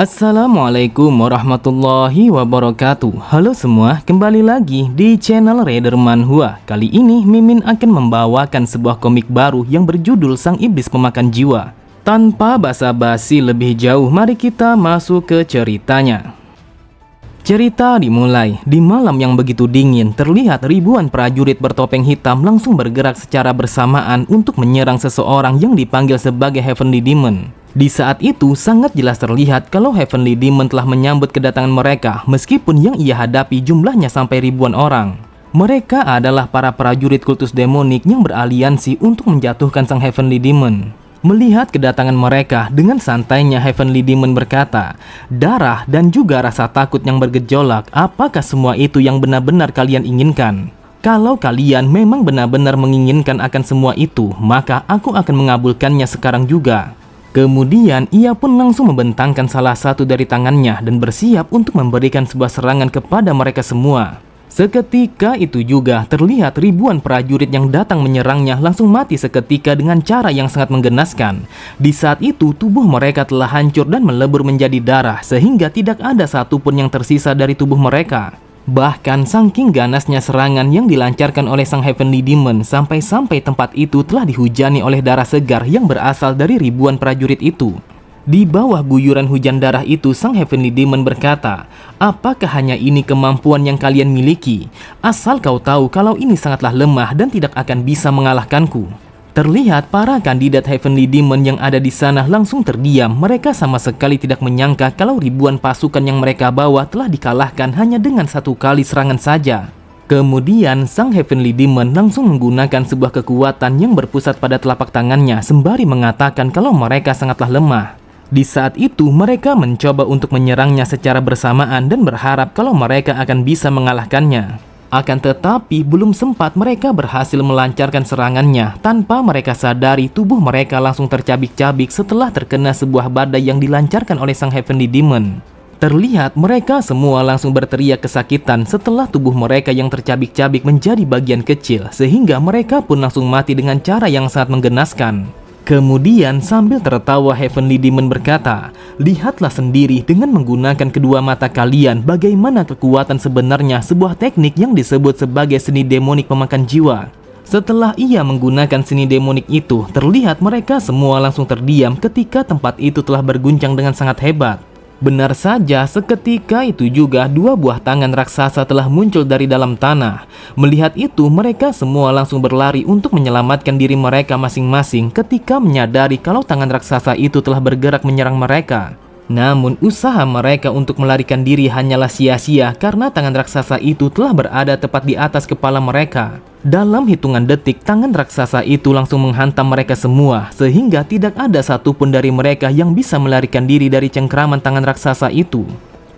Assalamualaikum warahmatullahi wabarakatuh. Halo semua, kembali lagi di channel Raider Manhwa. Kali ini Mimin akan membawakan sebuah komik baru yang berjudul Sang Iblis Pemakan Jiwa. Tanpa basa-basi lebih jauh, mari kita masuk ke ceritanya. Cerita dimulai di malam yang begitu dingin. Terlihat ribuan prajurit bertopeng hitam langsung bergerak secara bersamaan untuk menyerang seseorang yang dipanggil sebagai Heavenly Demon. Di saat itu sangat jelas terlihat kalau Heavenly Demon telah menyambut kedatangan mereka, meskipun yang ia hadapi jumlahnya sampai ribuan orang. Mereka adalah para prajurit kultus demonik yang beraliansi untuk menjatuhkan sang Heavenly Demon. Melihat kedatangan mereka, dengan santainya Heavenly Demon berkata, "Darah dan juga rasa takut yang bergejolak, apakah semua itu yang benar-benar kalian inginkan? Kalau kalian memang benar-benar menginginkan akan semua itu, maka aku akan mengabulkannya sekarang juga." Kemudian ia pun langsung membentangkan salah satu dari tangannya dan bersiap untuk memberikan sebuah serangan kepada mereka semua. Seketika itu juga terlihat ribuan prajurit yang datang menyerangnya langsung mati seketika dengan cara yang sangat menggenaskan. Di saat itu tubuh mereka telah hancur dan melebur menjadi darah sehingga tidak ada satupun yang tersisa dari tubuh mereka. Bahkan saking ganasnya serangan yang dilancarkan oleh sang Heavenly Demon, sampai-sampai tempat itu telah dihujani oleh darah segar yang berasal dari ribuan prajurit itu. Di bawah guyuran hujan darah itu, sang Heavenly Demon berkata, "Apakah hanya ini kemampuan yang kalian miliki? Asal kau tahu kalau ini sangatlah lemah dan tidak akan bisa mengalahkanku." Terlihat para kandidat Heavenly Demon yang ada di sana langsung terdiam. Mereka sama sekali tidak menyangka kalau ribuan pasukan yang mereka bawa telah dikalahkan hanya dengan satu kali serangan saja. Kemudian sang Heavenly Demon langsung menggunakan sebuah kekuatan yang berpusat pada telapak tangannya sembari mengatakan kalau mereka sangatlah lemah. Di saat itu mereka mencoba untuk menyerangnya secara bersamaan dan berharap kalau mereka akan bisa mengalahkannya. Akan tetapi belum sempat mereka berhasil melancarkan serangannya, tanpa mereka sadari tubuh mereka langsung tercabik-cabik setelah terkena sebuah badai yang dilancarkan oleh sang Heavenly Demon. Terlihat mereka semua langsung berteriak kesakitan setelah tubuh mereka yang tercabik-cabik menjadi bagian kecil, sehingga mereka pun langsung mati dengan cara yang sangat menggenaskan. Kemudian sambil tertawa Heavenly Demon berkata, "Lihatlah sendiri dengan menggunakan kedua mata kalian bagaimana kekuatan sebenarnya sebuah teknik yang disebut sebagai seni demonik pemakan jiwa." Setelah ia menggunakan seni demonik itu, terlihat mereka semua langsung terdiam ketika tempat itu telah berguncang dengan sangat hebat. Benar saja, seketika itu juga dua buah tangan raksasa telah muncul dari dalam tanah. Melihat itu, mereka semua langsung berlari untuk menyelamatkan diri mereka masing-masing ketika menyadari kalau tangan raksasa itu telah bergerak menyerang mereka. Namun usaha mereka untuk melarikan diri hanyalah sia-sia karena tangan raksasa itu telah berada tepat di atas kepala mereka. Dalam hitungan detik, tangan raksasa itu langsung menghantam mereka semua, sehingga tidak ada satupun dari mereka yang bisa melarikan diri dari cengkraman tangan raksasa itu.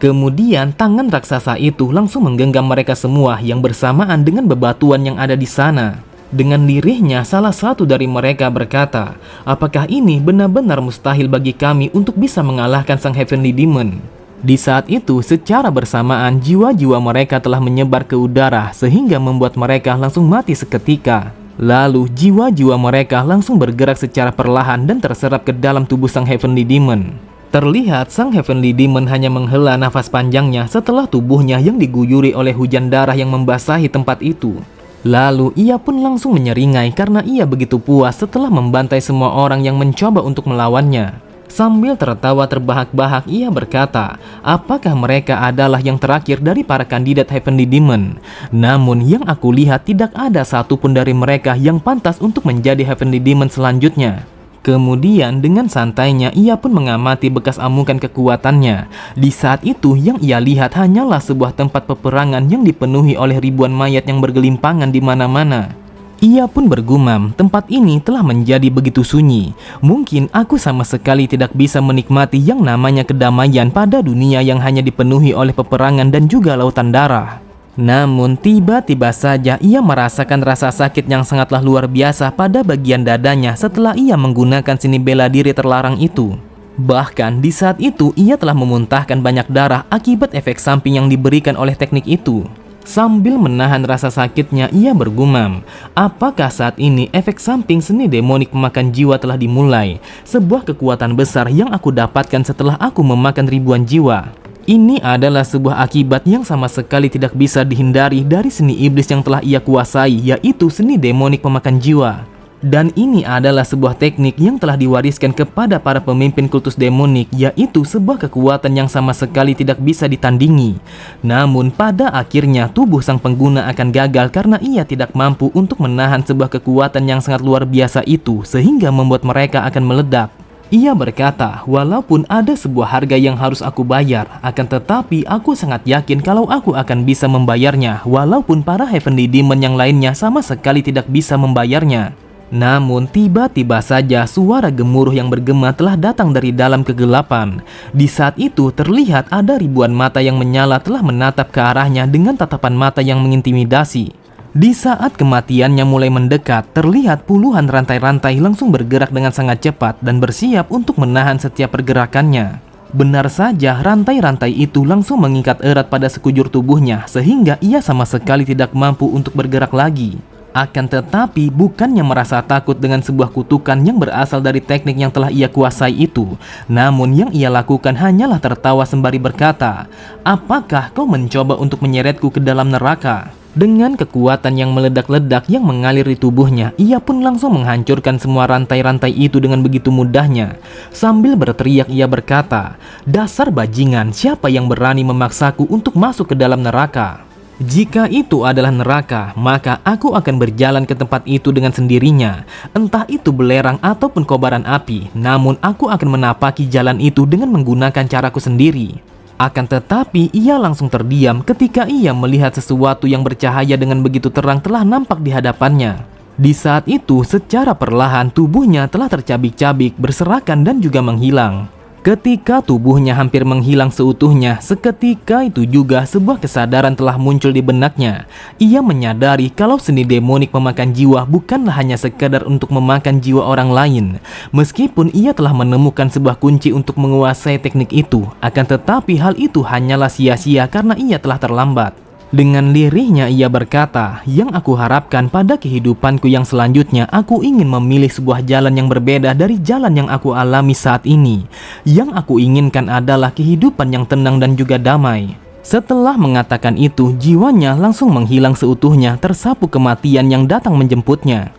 Kemudian tangan raksasa itu langsung menggenggam mereka semua yang bersamaan dengan bebatuan yang ada di sana. Dengan lirihnya salah satu dari mereka berkata, "Apakah ini benar-benar mustahil bagi kami untuk bisa mengalahkan sang Heavenly Demon?" Di saat itu secara bersamaan jiwa-jiwa mereka telah menyebar ke udara sehingga membuat mereka langsung mati seketika. Lalu jiwa-jiwa mereka langsung bergerak secara perlahan dan terserap ke dalam tubuh sang Heavenly Demon. Terlihat sang Heavenly Demon hanya menghela nafas panjangnya setelah tubuhnya yang diguyuri oleh hujan darah yang membasahi tempat itu. Lalu ia pun langsung menyeringai karena ia begitu puas setelah membantai semua orang yang mencoba untuk melawannya. Sambil tertawa terbahak-bahak ia berkata, "Apakah mereka adalah yang terakhir dari para kandidat Heavenly Demon? Namun yang aku lihat tidak ada satupun dari mereka yang pantas untuk menjadi Heavenly Demon selanjutnya." Kemudian dengan santainya ia pun mengamati bekas amukan kekuatannya. Di saat itu yang ia lihat hanyalah sebuah tempat peperangan yang dipenuhi oleh ribuan mayat yang bergelimpangan di mana-mana. Ia pun bergumam, tempat ini telah menjadi begitu sunyi. Mungkin aku sama sekali tidak bisa menikmati yang namanya kedamaian pada dunia yang hanya dipenuhi oleh peperangan dan juga lautan darah. Namun tiba-tiba saja ia merasakan rasa sakit yang sangatlah luar biasa pada bagian dadanya setelah ia menggunakan seni bela diri terlarang itu. Bahkan di saat itu ia telah memuntahkan banyak darah akibat efek samping yang diberikan oleh teknik itu. Sambil menahan rasa sakitnya, ia bergumam, apakah saat ini efek samping seni demonik pemakan jiwa telah dimulai? Sebuah kekuatan besar yang aku dapatkan setelah aku memakan ribuan jiwa. Ini adalah sebuah akibat yang sama sekali tidak bisa dihindari dari seni iblis yang telah ia kuasai, yaitu seni demonik pemakan jiwa. Dan ini adalah sebuah teknik yang telah diwariskan kepada para pemimpin kultus demonik, yaitu sebuah kekuatan yang sama sekali tidak bisa ditandingi. Namun pada akhirnya tubuh sang pengguna akan gagal karena ia tidak mampu untuk menahan sebuah kekuatan yang sangat luar biasa itu, sehingga membuat mereka akan meledak. Ia berkata, walaupun ada sebuah harga yang harus aku bayar, akan tetapi aku sangat yakin kalau aku akan bisa membayarnya, walaupun para Heavenly Demon yang lainnya sama sekali tidak bisa membayarnya. Namun tiba-tiba saja suara gemuruh yang bergema telah datang dari dalam kegelapan. Di saat itu terlihat ada ribuan mata yang menyala telah menatap ke arahnya dengan tatapan mata yang mengintimidasi. Di saat kematiannya mulai mendekat, terlihat puluhan rantai-rantai langsung bergerak dengan sangat cepat dan bersiap untuk menahan setiap pergerakannya. Benar saja, rantai-rantai itu langsung mengikat erat pada sekujur tubuhnya sehingga ia sama sekali tidak mampu untuk bergerak lagi. Akan tetapi bukannya merasa takut dengan sebuah kutukan yang berasal dari teknik yang telah ia kuasai itu. Namun yang ia lakukan hanyalah tertawa sembari berkata, apakah kau mencoba untuk menyeretku ke dalam neraka? Dengan kekuatan yang meledak-ledak yang mengalir di tubuhnya, ia pun langsung menghancurkan semua rantai-rantai itu dengan begitu mudahnya. Sambil berteriak ia berkata, dasar bajingan, siapa yang berani memaksaku untuk masuk ke dalam neraka? Jika itu adalah neraka, maka aku akan berjalan ke tempat itu dengan sendirinya. Entah itu belerang ataupun kobaran api, namun aku akan menapaki jalan itu dengan menggunakan caraku sendiri. Akan tetapi ia langsung terdiam ketika ia melihat sesuatu yang bercahaya dengan begitu terang telah nampak di hadapannya. Di saat itu secara perlahan tubuhnya telah tercabik-cabik, berserakan dan juga menghilang. Ketika tubuhnya hampir menghilang seutuhnya, seketika itu juga sebuah kesadaran telah muncul di benaknya. Ia menyadari kalau seni demonik memakan jiwa bukanlah hanya sekadar untuk memakan jiwa orang lain. Meskipun ia telah menemukan sebuah kunci untuk menguasai teknik itu, akan tetapi hal itu hanyalah sia-sia karena ia telah terlambat. Dengan lirihnya ia berkata, yang aku harapkan pada kehidupanku yang selanjutnya, aku ingin memilih sebuah jalan yang berbeda dari jalan yang aku alami saat ini. Yang aku inginkan adalah kehidupan yang tenang dan juga damai. Setelah mengatakan itu, jiwanya langsung menghilang seutuhnya, tersapu kematian yang datang menjemputnya.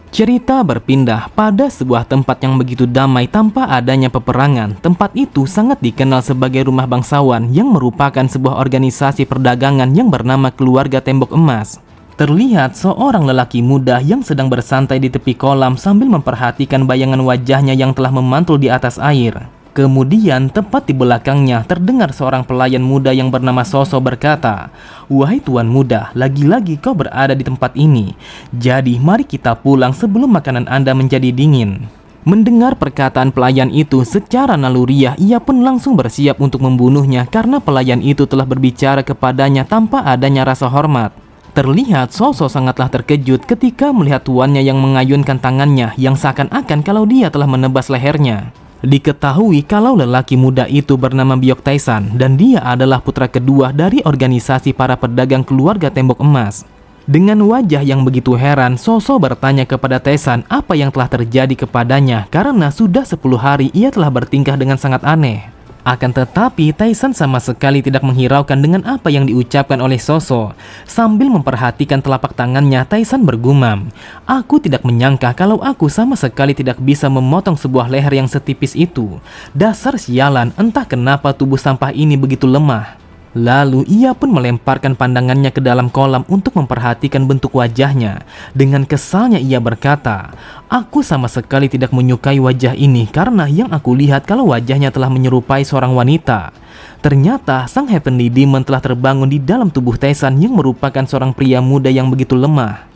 Cerita berpindah pada sebuah tempat yang begitu damai tanpa adanya peperangan. Tempat itu sangat dikenal sebagai rumah bangsawan yang merupakan sebuah organisasi perdagangan yang bernama Keluarga Tembok Emas. Terlihat seorang lelaki muda yang sedang bersantai di tepi kolam sambil memperhatikan bayangan wajahnya yang telah memantul di atas air. Kemudian tepat di belakangnya terdengar seorang pelayan muda yang bernama Soso berkata, wahai tuan muda, lagi-lagi kau berada di tempat ini. Jadi mari kita pulang sebelum makanan Anda menjadi dingin. Mendengar perkataan pelayan itu secara naluriah, ia pun langsung bersiap untuk membunuhnya karena pelayan itu telah berbicara kepadanya tanpa adanya rasa hormat. Terlihat Soso sangatlah terkejut ketika melihat tuannya yang mengayunkan tangannya yang seakan-akan kalau dia telah menebas lehernya. Diketahui kalau lelaki muda itu bernama Biok Taisan dan dia adalah putra kedua dari organisasi para pedagang Keluarga Tembok Emas. Dengan wajah yang begitu heran, Soso bertanya kepada Taisan apa yang telah terjadi kepadanya karena sudah 10 hari ia telah bertingkah dengan sangat aneh. Akan tetapi Taisan sama sekali tidak menghiraukan dengan apa yang diucapkan oleh Soso. Sambil memperhatikan telapak tangannya, Taisan bergumam, aku tidak menyangka kalau aku sama sekali tidak bisa memotong sebuah leher yang setipis itu. Dasar sialan, entah kenapa tubuh sampah ini begitu lemah. Lalu ia pun melemparkan pandangannya ke dalam kolam untuk memperhatikan bentuk wajahnya. Dengan kesalnya ia berkata, aku sama sekali tidak menyukai wajah ini karena yang aku lihat kalau wajahnya telah menyerupai seorang wanita. Ternyata sang Heavenly Demon telah terbangun di dalam tubuh Taisan yang merupakan seorang pria muda yang begitu lemah.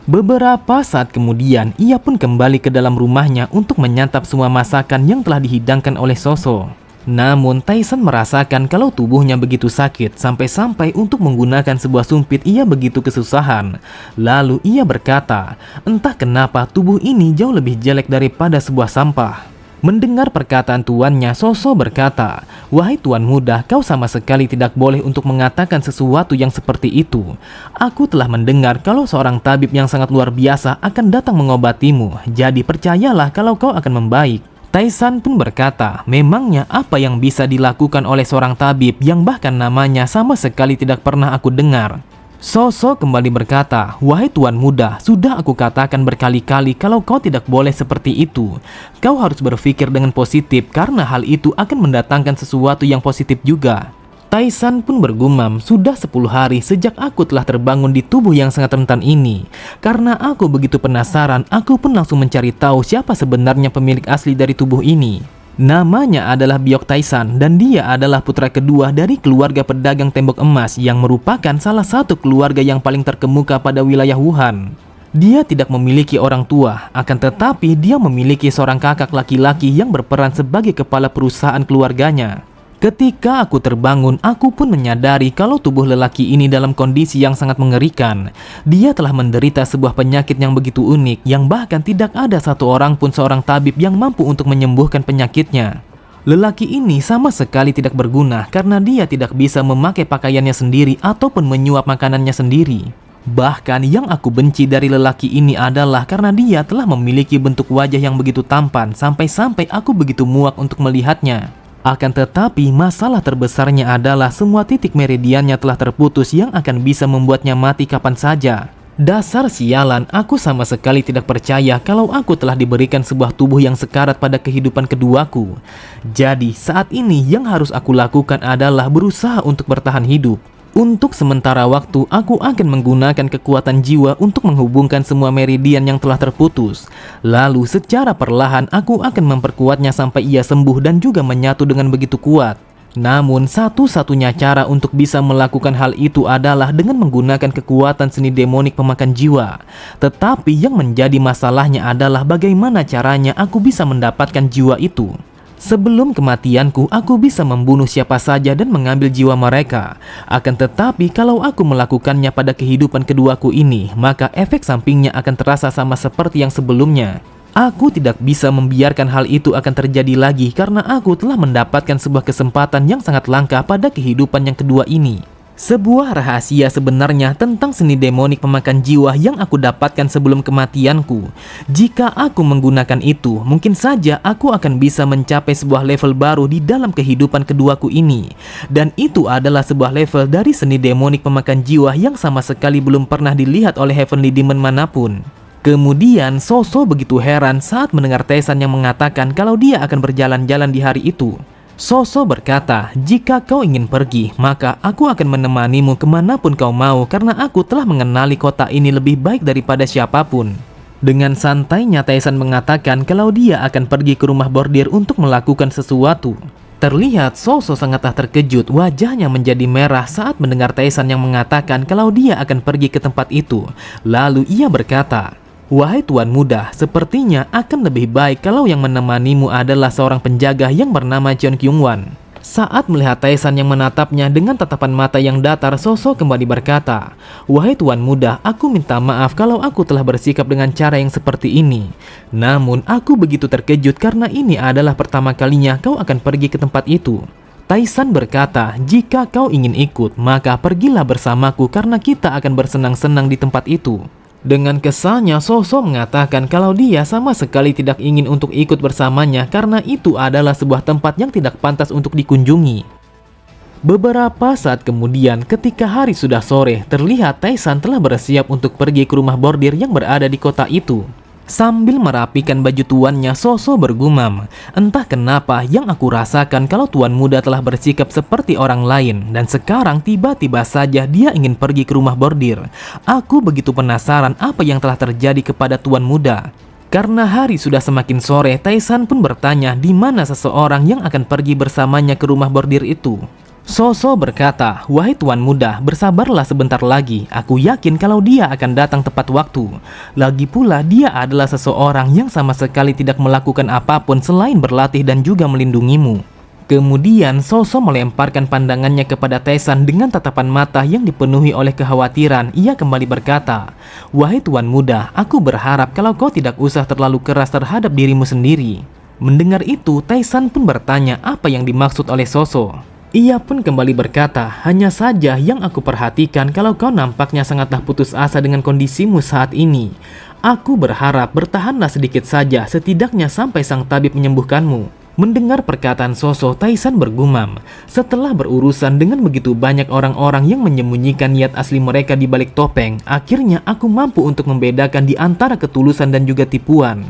Beberapa saat kemudian ia pun kembali ke dalam rumahnya untuk menyantap semua masakan yang telah dihidangkan oleh Soso. Namun Taisan merasakan kalau tubuhnya begitu sakit sampai-sampai untuk menggunakan sebuah sumpit ia begitu kesusahan. Lalu ia berkata, entah kenapa tubuh ini jauh lebih jelek daripada sebuah sampah. Mendengar perkataan tuannya, Soso berkata, "Wahai tuan muda, kau sama sekali tidak boleh untuk mengatakan sesuatu yang seperti itu. Aku telah mendengar kalau seorang tabib yang sangat luar biasa akan datang mengobatimu, jadi percayalah kalau kau akan membaik." Taisan pun berkata, "Memangnya apa yang bisa dilakukan oleh seorang tabib yang bahkan namanya sama sekali tidak pernah aku dengar?" Soso kembali berkata, "Wahai tuan muda, sudah aku katakan berkali-kali kalau kau tidak boleh seperti itu. Kau harus berpikir dengan positif karena hal itu akan mendatangkan sesuatu yang positif juga." Taisan pun bergumam, "Sudah 10 hari sejak aku telah terbangun di tubuh yang sangat rentan ini. Karena aku begitu penasaran, aku pun langsung mencari tahu siapa sebenarnya pemilik asli dari tubuh ini. Namanya adalah Biok Taisan dan dia adalah putra kedua dari keluarga pedagang tembok emas yang merupakan salah satu keluarga yang paling terkemuka pada wilayah Wuhan. Dia tidak memiliki orang tua, akan tetapi dia memiliki seorang kakak laki-laki yang berperan sebagai kepala perusahaan keluarganya. Ketika aku terbangun, aku pun menyadari kalau tubuh lelaki ini dalam kondisi yang sangat mengerikan. Dia telah menderita sebuah penyakit yang begitu unik, yang bahkan tidak ada satu orang pun seorang tabib yang mampu untuk menyembuhkan penyakitnya. Lelaki ini sama sekali tidak berguna karena dia tidak bisa memakai pakaiannya sendiri ataupun menyuap makanannya sendiri. Bahkan yang aku benci dari lelaki ini adalah karena dia telah memiliki bentuk wajah yang begitu tampan sampai-sampai aku begitu muak untuk melihatnya. Akan tetapi masalah terbesarnya adalah semua titik meridiannya telah terputus yang akan bisa membuatnya mati kapan saja. Dasar sialan, aku sama sekali tidak percaya kalau aku telah diberikan sebuah tubuh yang sekarat pada kehidupan keduaku. Jadi saat ini yang harus aku lakukan adalah berusaha untuk bertahan hidup. Untuk sementara waktu, aku akan menggunakan kekuatan jiwa untuk menghubungkan semua meridian yang telah terputus. Lalu secara perlahan aku akan memperkuatnya sampai ia sembuh dan juga menyatu dengan begitu kuat. Namun satu-satunya cara untuk bisa melakukan hal itu adalah dengan menggunakan kekuatan seni demonik pemakan jiwa. Tetapi yang menjadi masalahnya adalah bagaimana caranya aku bisa mendapatkan jiwa itu. Sebelum kematianku, aku bisa membunuh siapa saja dan mengambil jiwa mereka. Akan tetapi, kalau aku melakukannya pada kehidupan keduaku ini, maka efek sampingnya akan terasa sama seperti yang sebelumnya. Aku tidak bisa membiarkan hal itu akan terjadi lagi karena aku telah mendapatkan sebuah kesempatan yang sangat langka pada kehidupan yang kedua ini. Sebuah rahasia sebenarnya tentang seni demonik pemakan jiwa yang aku dapatkan sebelum kematianku. Jika aku menggunakan itu, mungkin saja aku akan bisa mencapai sebuah level baru di dalam kehidupan keduaku ini. Dan itu adalah sebuah level dari seni demonik pemakan jiwa yang sama sekali belum pernah dilihat oleh Heavenly Demon manapun. Kemudian Soso begitu heran saat mendengar Taisan yang mengatakan kalau dia akan berjalan-jalan di hari itu. Soso berkata, "Jika kau ingin pergi, maka aku akan menemanimu kemanapun kau mau karena aku telah mengenali kota ini lebih baik daripada siapapun." Dengan santainya Taisan mengatakan kalau dia akan pergi ke rumah bordir untuk melakukan sesuatu. Terlihat Soso sangatlah terkejut, wajahnya menjadi merah saat mendengar Taisan yang mengatakan kalau dia akan pergi ke tempat itu. Lalu ia berkata, "Wahai tuan muda, sepertinya akan lebih baik kalau yang menemanimu adalah seorang penjaga yang bernama Cheon Kyung-wan." Saat melihat Taisan yang menatapnya dengan tatapan mata yang datar, Soso kembali berkata, "Wahai tuan muda, aku minta maaf kalau aku telah bersikap dengan cara yang seperti ini. Namun aku begitu terkejut karena ini adalah pertama kalinya kau akan pergi ke tempat itu." Taisan berkata, "Jika kau ingin ikut, maka pergilah bersamaku karena kita akan bersenang-senang di tempat itu." Dengan kesalnya, Soso mengatakan kalau dia sama sekali tidak ingin untuk ikut bersamanya karena itu adalah sebuah tempat yang tidak pantas untuk dikunjungi. Beberapa saat kemudian, ketika hari sudah sore, terlihat Taisan telah bersiap untuk pergi ke rumah bordir yang berada di kota itu. Sambil merapikan baju tuannya, Soso bergumam, "Entah kenapa yang aku rasakan kalau tuan muda telah bersikap seperti orang lain dan sekarang tiba-tiba saja dia ingin pergi ke rumah bordir. Aku begitu penasaran apa yang telah terjadi kepada tuan muda." Karena hari sudah semakin sore, Taisan pun bertanya di mana seseorang yang akan pergi bersamanya ke rumah bordir itu. Soso berkata, "Wahai tuan muda, bersabarlah sebentar lagi. Aku yakin kalau dia akan datang tepat waktu. Lagi pula dia adalah seseorang yang sama sekali tidak melakukan apapun selain berlatih dan juga melindungimu." Kemudian Soso melemparkan pandangannya kepada Taisan dengan tatapan mata yang dipenuhi oleh kekhawatiran. Ia kembali berkata, "Wahai tuan muda, aku berharap kalau kau tidak usah terlalu keras terhadap dirimu sendiri." Mendengar itu, Taisan pun bertanya apa yang dimaksud oleh Soso. Ia pun kembali berkata, hanya saja yang aku perhatikan kalau kau nampaknya sangatlah putus asa dengan kondisimu saat ini. Aku berharap bertahanlah sedikit saja, setidaknya sampai sang tabib menyembuhkanmu. Mendengar perkataan Soso, Taisan bergumam. Setelah berurusan dengan begitu banyak orang-orang yang menyembunyikan niat asli mereka di balik topeng, akhirnya aku mampu untuk membedakan di antara ketulusan dan juga tipuan.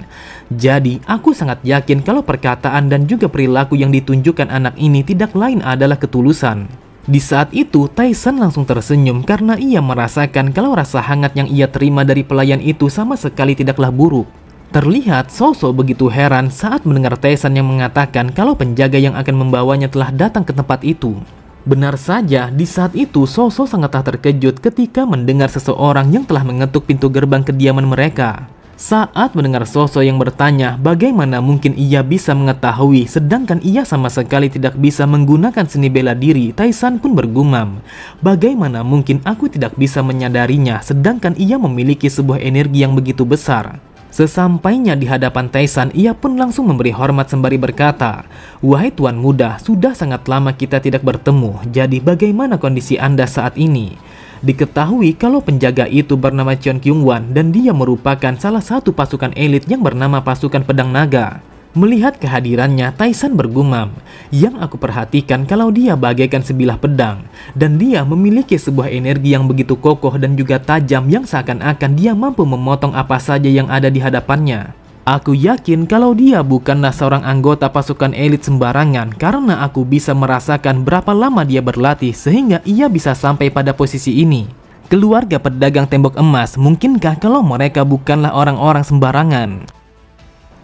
Jadi, aku sangat yakin kalau perkataan dan juga perilaku yang ditunjukkan anak ini tidak lain adalah ketulusan. Di saat itu, Taisan langsung tersenyum karena ia merasakan kalau rasa hangat yang ia terima dari pelayan itu sama sekali tidaklah buruk. Terlihat Soso begitu heran saat mendengar Taisan yang mengatakan kalau penjaga yang akan membawanya telah datang ke tempat itu. Benar saja, di saat itu Soso sangatlah terkejut ketika mendengar seseorang yang telah mengetuk pintu gerbang kediaman mereka. Saat mendengar Soso yang bertanya bagaimana mungkin ia bisa mengetahui sedangkan ia sama sekali tidak bisa menggunakan seni bela diri, Taisan pun bergumam. Bagaimana mungkin aku tidak bisa menyadarinya sedangkan ia memiliki sebuah energi yang begitu besar. Sesampainya di hadapan Taisan, ia pun langsung memberi hormat sembari berkata, "Wahai Tuan Muda, sudah sangat lama kita tidak bertemu, jadi bagaimana kondisi Anda saat ini?" Diketahui kalau penjaga itu bernama Cheon Kyung-wan dan dia merupakan salah satu pasukan elit yang bernama pasukan pedang naga. Melihat kehadirannya, Taisan bergumam, "Yang aku perhatikan kalau dia bagaikan sebilah pedang, dan dia memiliki sebuah energi yang begitu kokoh dan juga tajam yang seakan-akan dia mampu memotong apa saja yang ada di hadapannya. Aku yakin kalau dia bukanlah seorang anggota pasukan elit sembarangan karena aku bisa merasakan berapa lama dia berlatih sehingga ia bisa sampai pada posisi ini. Keluarga pedagang tembok emas, mungkinkah kalau mereka bukanlah orang-orang sembarangan?"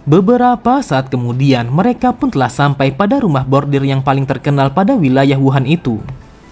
Beberapa saat kemudian, mereka pun telah sampai pada rumah bordir yang paling terkenal pada wilayah Wuhan itu.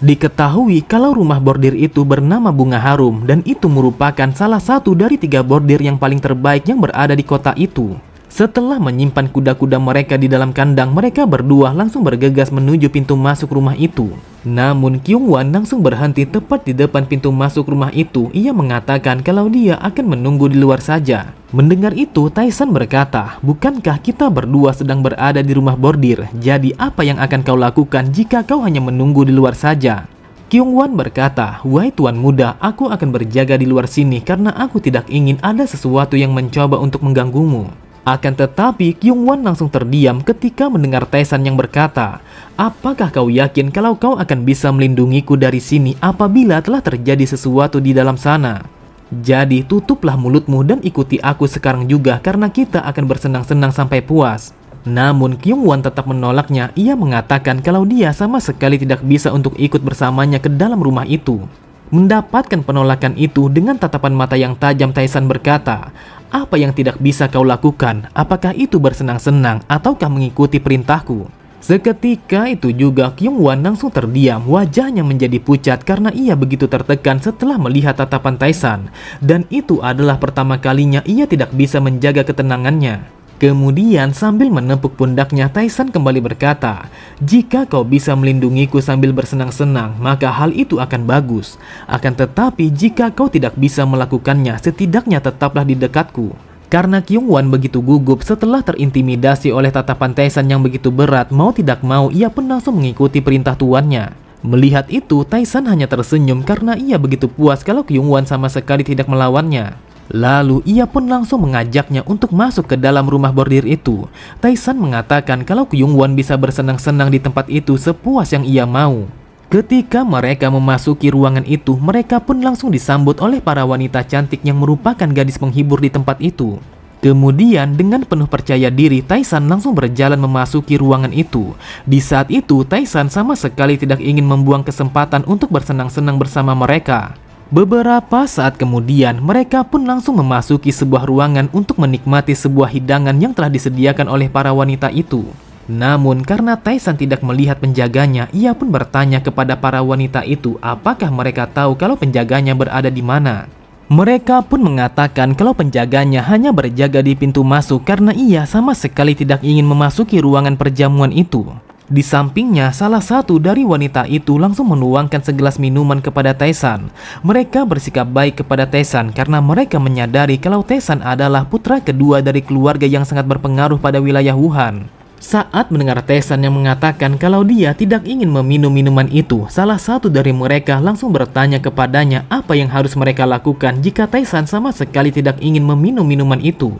Diketahui kalau rumah bordir itu bernama Bunga Harum dan itu merupakan salah satu dari 3 bordir yang paling terbaik yang berada di kota itu. Setelah menyimpan kuda-kuda mereka di dalam kandang, mereka berdua langsung bergegas menuju pintu masuk rumah itu. Namun Kyung-wan langsung berhenti tepat di depan pintu masuk rumah itu. Ia mengatakan kalau dia akan menunggu di luar saja. Mendengar itu, Taisan berkata, "Bukankah kita berdua sedang berada di rumah bordir? Jadi apa yang akan kau lakukan jika kau hanya menunggu di luar saja?" Kyung-wan berkata, "Wahai Tuan Muda, aku akan berjaga di luar sini karena aku tidak ingin ada sesuatu yang mencoba untuk mengganggumu." Akan tetapi, Kyung-wan langsung terdiam ketika mendengar Taisan yang berkata, "Apakah kau yakin kalau kau akan bisa melindungiku dari sini apabila telah terjadi sesuatu di dalam sana? Jadi tutuplah mulutmu dan ikuti aku sekarang juga karena kita akan bersenang-senang sampai puas." Namun Kyung-wan tetap menolaknya. Ia mengatakan kalau dia sama sekali tidak bisa untuk ikut bersamanya ke dalam rumah itu. Mendapatkan penolakan itu dengan tatapan mata yang tajam, Taisan berkata, "Apa yang tidak bisa kau lakukan? Apakah itu bersenang-senang ataukah mengikuti perintahku?" Seketika itu juga Kyung-wan langsung terdiam, wajahnya menjadi pucat karena ia begitu tertekan setelah melihat tatapan Taisan. Dan itu adalah pertama kalinya ia tidak bisa menjaga ketenangannya. Kemudian sambil menepuk pundaknya, Taisan kembali berkata, "Jika kau bisa melindungiku sambil bersenang-senang, maka hal itu akan bagus. Akan tetapi jika kau tidak bisa melakukannya, setidaknya tetaplah di dekatku." Karena Kyung-wan begitu gugup setelah terintimidasi oleh tatapan Taisan yang begitu berat, mau tidak mau ia pun langsung mengikuti perintah tuannya. Melihat itu, Taisan hanya tersenyum karena ia begitu puas kalau Kyung-wan sama sekali tidak melawannya. Lalu ia pun langsung mengajaknya untuk masuk ke dalam rumah bordir itu. Taisan mengatakan kalau Kyung-wan bisa bersenang-senang di tempat itu sepuas yang ia mau. Ketika mereka memasuki ruangan itu, mereka pun langsung disambut oleh para wanita cantik yang merupakan gadis penghibur di tempat itu. Kemudian dengan penuh percaya diri, Taisan langsung berjalan memasuki ruangan itu. Di saat itu, Taisan sama sekali tidak ingin membuang kesempatan untuk bersenang-senang bersama mereka. Beberapa saat kemudian, mereka pun langsung memasuki sebuah ruangan untuk menikmati sebuah hidangan yang telah disediakan oleh para wanita itu. Namun karena Taisan tidak melihat penjaganya, ia pun bertanya kepada para wanita itu apakah mereka tahu kalau penjaganya berada di mana. Mereka pun mengatakan kalau penjaganya hanya berjaga di pintu masuk karena ia sama sekali tidak ingin memasuki ruangan perjamuan itu. Di sampingnya, salah satu dari wanita itu langsung menuangkan segelas minuman kepada Tae-san. Mereka bersikap baik kepada Tae-san karena mereka menyadari kalau Tae-san adalah putra kedua dari keluarga yang sangat berpengaruh pada wilayah Wuhan. Saat mendengar Tae-san yang mengatakan kalau dia tidak ingin meminum minuman itu, salah satu dari mereka langsung bertanya kepadanya apa yang harus mereka lakukan jika Tae-san sama sekali tidak ingin meminum minuman itu.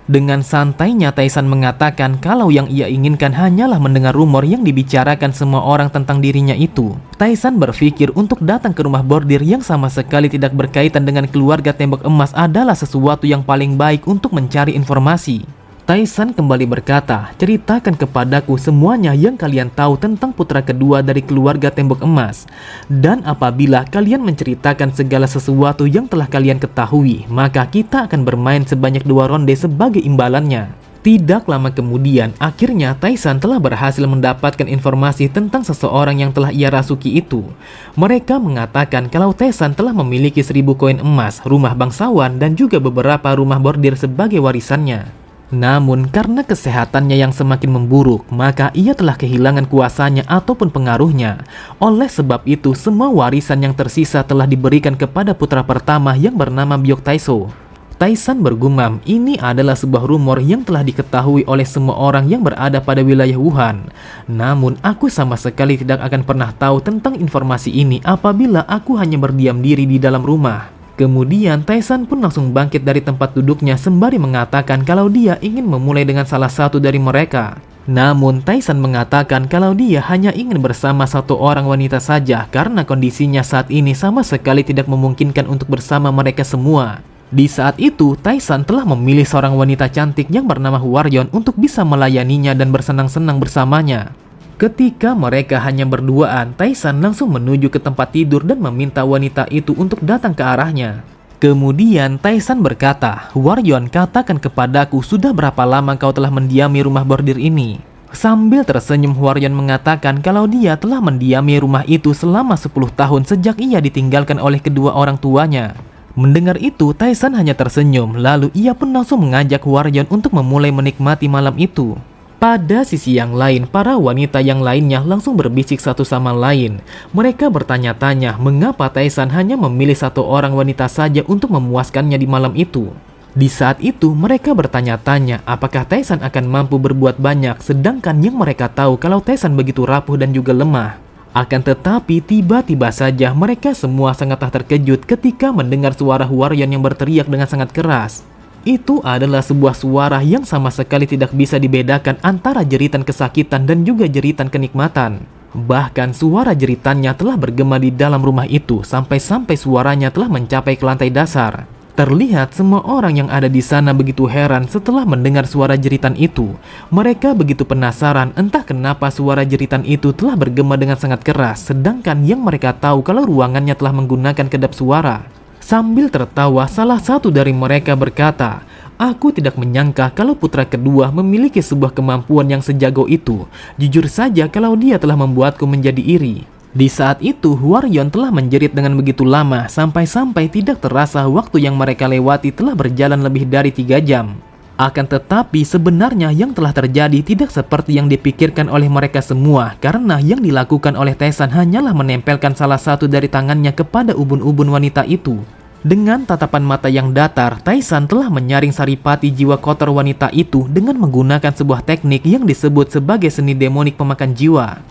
Dengan santainya Tae-san mengatakan kalau yang ia inginkan hanyalah mendengar rumor yang dibicarakan semua orang tentang dirinya itu. Tae-san berpikir untuk datang ke rumah bordir yang sama sekali tidak berkaitan dengan keluarga tembok emas adalah sesuatu yang paling baik untuk mencari informasi. Tae-san kembali berkata, ceritakan kepadaku semuanya yang kalian tahu tentang putra kedua dari keluarga tembok emas. Dan apabila kalian menceritakan segala sesuatu yang telah kalian ketahui, maka kita akan bermain sebanyak 2 ronde sebagai imbalannya. Tidak lama kemudian, akhirnya Tae-san telah berhasil mendapatkan informasi tentang seseorang yang telah ia rasuki itu. Mereka mengatakan kalau Tae-san telah memiliki 1000 koin emas, rumah bangsawan, dan juga beberapa rumah bordir sebagai warisannya. Namun karena kesehatannya yang semakin memburuk, maka ia telah kehilangan kuasanya ataupun pengaruhnya. Oleh sebab itu, semua warisan yang tersisa telah diberikan kepada putra pertama yang bernama Byok Tae-so. Tae-san bergumam, ini adalah sebuah rumor yang telah diketahui oleh semua orang yang berada pada wilayah Wuhan. Namun aku sama sekali tidak akan pernah tahu tentang informasi ini apabila aku hanya berdiam diri di dalam rumah. Kemudian Tae-san pun langsung bangkit dari tempat duduknya sembari mengatakan kalau dia ingin memulai dengan salah satu dari mereka. Namun Tae-san mengatakan kalau dia hanya ingin bersama satu orang wanita saja karena kondisinya saat ini sama sekali tidak memungkinkan untuk bersama mereka semua. Di saat itu, Tae-san telah memilih seorang wanita cantik yang bernama Hwaryeon untuk bisa melayaninya dan bersenang-senang bersamanya. Ketika mereka hanya berduaan, Tae-san langsung menuju ke tempat tidur dan meminta wanita itu untuk datang ke arahnya. Kemudian Tae-san berkata, Hwaryeon, katakan kepadaku sudah berapa lama kau telah mendiami rumah bordir ini? Sambil tersenyum, Hwaryeon mengatakan kalau dia telah mendiami rumah itu selama 10 tahun sejak ia ditinggalkan oleh kedua orang tuanya. Mendengar itu, Tae-san hanya tersenyum, lalu ia pun langsung mengajak Hwaryeon untuk memulai menikmati malam itu. Pada sisi yang lain, para wanita yang lainnya langsung berbisik satu sama lain. Mereka bertanya-tanya mengapa Tae-san hanya memilih satu orang wanita saja untuk memuaskannya di malam itu. Di saat itu, mereka bertanya-tanya apakah Tae-san akan mampu berbuat banyak, sedangkan yang mereka tahu kalau Tae-san begitu rapuh dan juga lemah. Akan tetapi, tiba-tiba saja mereka semua sangatlah terkejut ketika mendengar suara Hwaryeon yang berteriak dengan sangat keras. Itu adalah sebuah suara yang sama sekali tidak bisa dibedakan antara jeritan kesakitan dan juga jeritan kenikmatan. Bahkan suara jeritannya telah bergema di dalam rumah itu sampai-sampai suaranya telah mencapai ke lantai dasar. Terlihat semua orang yang ada di sana begitu heran setelah mendengar suara jeritan itu. Mereka begitu penasaran entah kenapa suara jeritan itu telah bergema dengan sangat keras, sedangkan yang mereka tahu kalau ruangannya telah menggunakan kedap suara. Sambil tertawa, salah satu dari mereka berkata, aku tidak menyangka kalau putra kedua memiliki sebuah kemampuan yang sejago itu. Jujur saja kalau dia telah membuatku menjadi iri. Di saat itu, Hwaryeon telah menjerit dengan begitu lama, sampai-sampai tidak terasa waktu yang mereka lewati telah berjalan lebih dari 3 jam. Akan tetapi sebenarnya yang telah terjadi tidak seperti yang dipikirkan oleh mereka semua, karena yang dilakukan oleh Tae-san hanyalah menempelkan salah satu dari tangannya kepada ubun-ubun wanita itu. Dengan tatapan mata yang datar, Tae-san telah menyaring saripati jiwa kotor wanita itu dengan menggunakan sebuah teknik yang disebut sebagai seni demonik pemakan jiwa.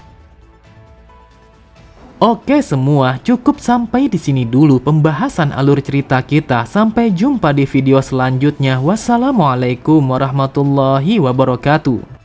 Oke semua, cukup sampai di sini dulu pembahasan alur cerita kita. Sampai jumpa di video selanjutnya. Wassalamualaikum warahmatullahi wabarakatuh.